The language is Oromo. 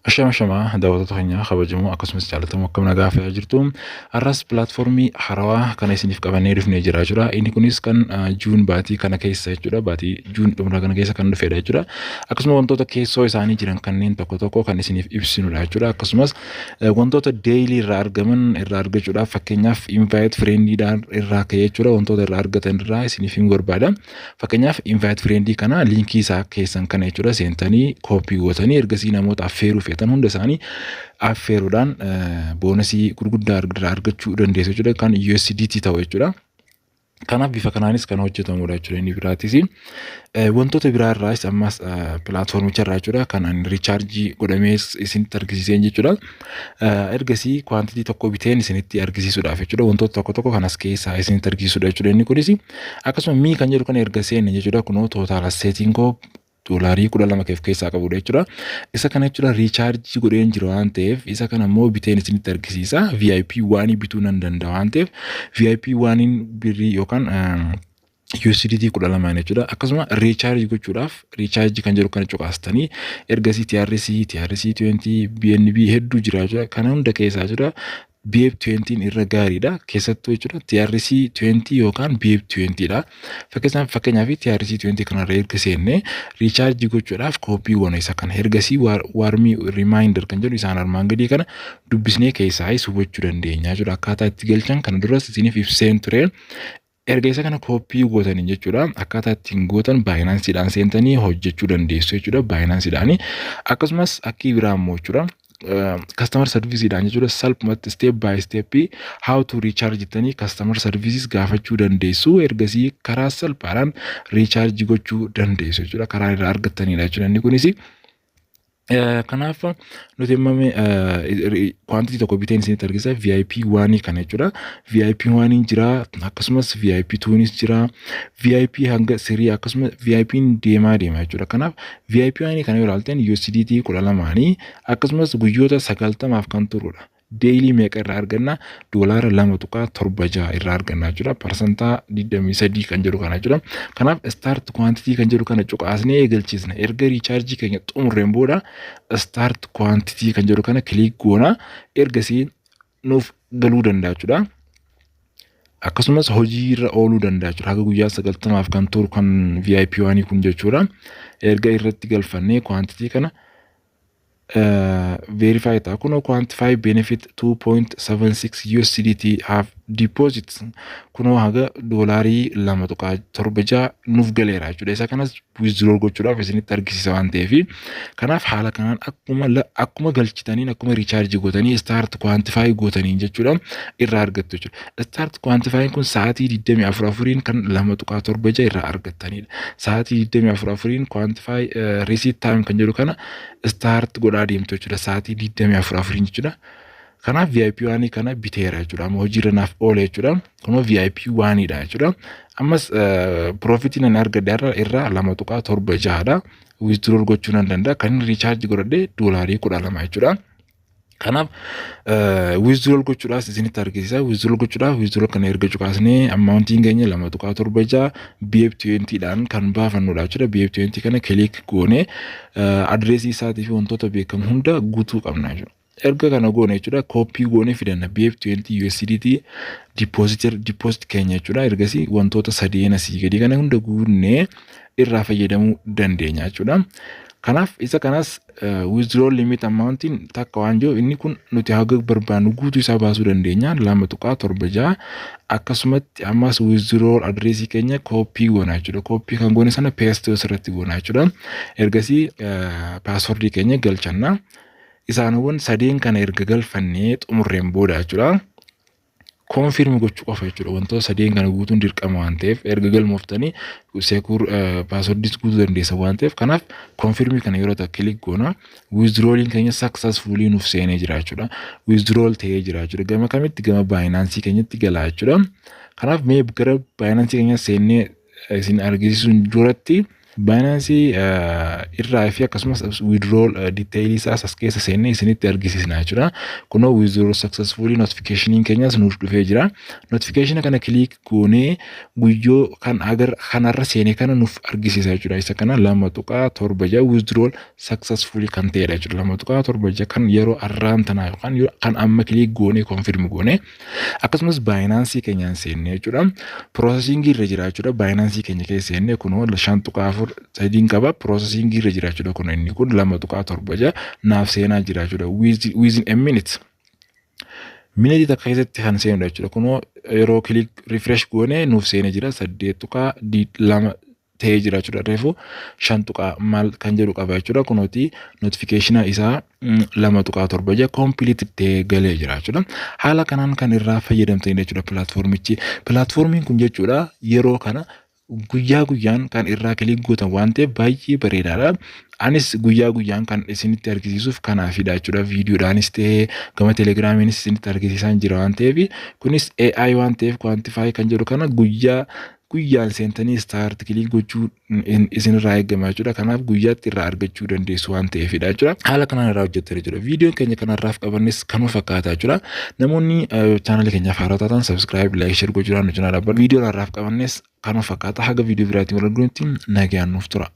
Shama daawwattoota keenya kabajamoo akkasumas jaallatamoo akkam nagaa fayyaa jirtu. Har'as pilaatfoormii haarawaa kana isiniif qabannee dhufnee jira jechuudha. Inni kunis kan Juun baatii kana keessa jechuudha. Baatii Juun dhumra kana keessa kan dhufedha jechuudha. Akkasuma wantoota keessoo isaanii jiran kanneen tokko tokko kan isiniif ibsinudha jechuudha. Akkasumas wantoota deeyilii irraa argaman irraa argachuudhaaf fakkeenyaaf invite friendiidhaan irraa ka'ee jechuudha. Wantoota irraa argatan irraa isiniif hin barbaada. Fakkeenyaaf invite friendii kana liinkii isaa keessan kana jechuudha seentanii koopii gootanii ergasii namoota affeeruuf tan hunda isaanii affeeruudhaan boonasii gurguddaa argachuu dandeessu jechuudha kan USDT ta'u jechuudha. Kanaaf bifa kanaanis kan hojjetamudha jechuudha inni biraatis wantoota biraa irraas ammas pilaatfoormicha irraa jechuudha kan riichaarjii godhamee isinitti argisiiseen jechuudha. Ergasii kwantitii tokko biteen isinitti argisiisuudhaaf jechuudha wantoota tokko tokko kanas keessaa isinitti argisiisudha jechuudha inni kunis akkasuma mii kan jedhu kan erga seenne jechuudha kunoo tootaal asseetiingoo doolarii 12 keessaa qabudha jechuudha. Isa kana jechuudha riichaarjii godheen jiru waan ta'eef isa kana immoo biteen isinitti argisiisa. VIP 1 bituu nan danda'a waan ta'eef VIP 1 birrii yookaan USDT 12 jechuudha. Akkasuma riichaarjii gochuudhaaf riichaarjii kan jedhu kana cuqaastanii ergasii TRC 20 BNB hedduu jira jechuudha. Kana hunda keessaa jechuudha BF20 irra gaariidha keessattuu jechuudha TRC 20 yookaan BF20 dha. Fakkeenyaaf TRC 20 kanarra erga seenne riichaarjii gochuudhaaf koopii goona isa kana ergasii warmii reminder kan jedhu isaan armaan gadii kana dubbisnee keessaa hubachuu dandeenya jechuudha. Akkaataa itti galchan kana duras isiniif ibseen ture. Erga isa kana koopii gootanii jechuudha akkaataa ittiin gootan Binance'dhaan seentanii hojjechuu dandeessu jechuudha Binance'dhaan. Akkasumas akka biraa immoo jechuudha customer service dhaan jechuudha salphumatti step by step how to recharge jettanii customer services gaafachuu dandeessu ergasii karaa salphaadhaan recharge gochuu dandeessu jechuudha karaa irraa argattanidha jechuudha inni kunis kanaaf nuti himmame quantity tokko biteen isinitti argisa VIP 1 kana jechuudha VIP 1 jira akkasumas VIP 2 nis jira VIP hanga 3 akkasumas VIP deemaa jechuudha kanaaf VIP 1 kana yoo ilaaltan USDT 12 akkasumas guyyoota 90 kan turudha. Daily meeqa irraa arganna doolaara 2.76 irraa arganna jechuudha parsantaa 23 kan jedhu kana jechuudha. Kanaaf start quantity kan jedhu kana cuqaasnee eegalchiisna erga riichaarjii keenya xumurreen booda start quantity kan jedhu kana click goona ergasii nuuf galuu danda'a jechuudha. Akkasumas hojii irra ooluu danda'a jechuudha haga guyyaa 90 kan turu kan VIP 1 kun jechuudha. Erga irratti galfannee quantity kana verify ta kuno quantify benefit 2.76 USDT have deposits kuno haga doolarii 2.76 nuuf galeera jechuudha. Isa kanas withdraw gochuudhaaf isinitti argisiisa waan ta'eef kanaaf haala kanaan akkuma galchitaniin akkuma recharge gootanii start quantify gootaniin jechuudha irraa argattu jechuudha. Start quantify kun sa'aatii 24 kan 2.76 irraa argattanidha. Sa'aatii 24 quantify receipt time kan jedhu kana start godhaa deemtu jechuudha sa'aatii 24 jechuudha. Kanaaf VIP 1 kana biteera jechuudha. Amma hojiirra naaf oole jechuudha. Kunoo VIP 1 dha jechuudha. Ammas profitiin ani argadhe irraa 2.76 dha. Withdraw gochuu nan danda'a. Kan recharge godhadhe doolarii 12 jechuudha. Kanaaf withdraw gochuudhaaf isinitti argisiisa. Withdraw kana erga cuqaasnee amountiin keenya 2.76 BF20 dhaan kan baafannudha jechuudha. BF20 kana click goone adreesii isaatii fi wantoota beekamu hunda guutuu qabna jechuudha. Erga kana goone jechuudha koopii goone fidanna BF20 USDT deposit keenya jechuudha. Ergasii wantoota sadeen asii gadi kana hunda guunnee irraa fayyadamuu dandeenya jechuudha. Kanaaf isa kanas withdraw limit amountiin takka waan jiru inni kun nuti haga barbaannu guutuu isaa baasuu dandeenya 2.76 akkasumatti ammas withdraw adreesii keenya koopii goona jechuudha. Koopii kan goone sana paste irratti goona jechuudha. Ergasii password keenya galchanna. Isaanowwan sadeen kana erga galfannee xumurreen booda jechuudha. Confirm gochuu qofa jechuudha. Wantoota sadeen kana guutuun dirqama waan ta'eef erga galmooftanii secure passwordis guutuu dandeessa waan ta'eef kanaaf confirm kana yeroo ta'u click goona withdrawing keenya successfully nuuf seenee jira jechuudha. Withdraw ta'ee jira jechuudha. Gama kamitti gama Binance keenyatti galaa jechuudha. Kanaaf mee gara Binance keenya seennee isin argisiisuun duratti Binance irraa fi akkasumas withdrawal details as keessa seennee isinitti argisiisna jechuudha. Kunoo withdrawal successfully notification keenyas nuuf dhufee jira. Notification kana click goonee guyyoo kan agar kanarra seenee kana nuuf argisiisa jechuudha. Isa kana 2.7 withdrawal successfully kan ta'edha jechuudha. 2.7 kan yeroo arraan tanaa yookaan kan amma click goonee confirm goonee akkasumas Binance keenyaan seennee jechuudha. Processing irra jira jechuudha. Binance keenya keessa seennee kunoo 5.4 sadiin qaba processing irra jira jechuudha. Kun inni kun 2.7 naaf seenaa jira jechuudha. Within a minute takka keessatti kan seenu jechuudha. Kunoo yeroo click refresh goone nuuf seenee jira 8.2 ta'ee jira jechuudha. Reefu 5 maal kan jedhu qaba jechuudha. Kunooti notification isaa 2.7 complete ta'ee galee jira jechuudha. Haala kanaan kan irraa fayyadamtanii jechuudha platformichi. Platformiin kun jechuudha yeroo kana guyyaa guyyaan kan irraa click gootan waan ta'eef baay'ee bareedaadha. Anis guyyaa guyyaan kan isinitti argisiisuuf kanaafidha jechuudha. Viidiyoodhaanis ta'ee gama telegiraamiinis isinitti argisiisaan jira waan ta'eef kunis AI waan ta'eef quantify kan jedhu kana guyyaan seentanii start click gochuu isinirraa eegama jechuudha. Kanaaf guyyaatti irraa argachuu dandeessu waan ta'eefidha jechuudha. Haala kanaan irraa hojjettanii jechuudha. Viidiyoon keenya kanarraaf qabannes kanuma fakkaata jechuudha. Namoonni chaanalii keenyaaf haaraa taatan subscribe, like, share gochuudhaan nu cinaa dhaabbadhu. Viidiyoon irraaf qabannes kanuma fakkaata. Haga viidiyoo biraatiin wal arguutti nagaan nuuf tura.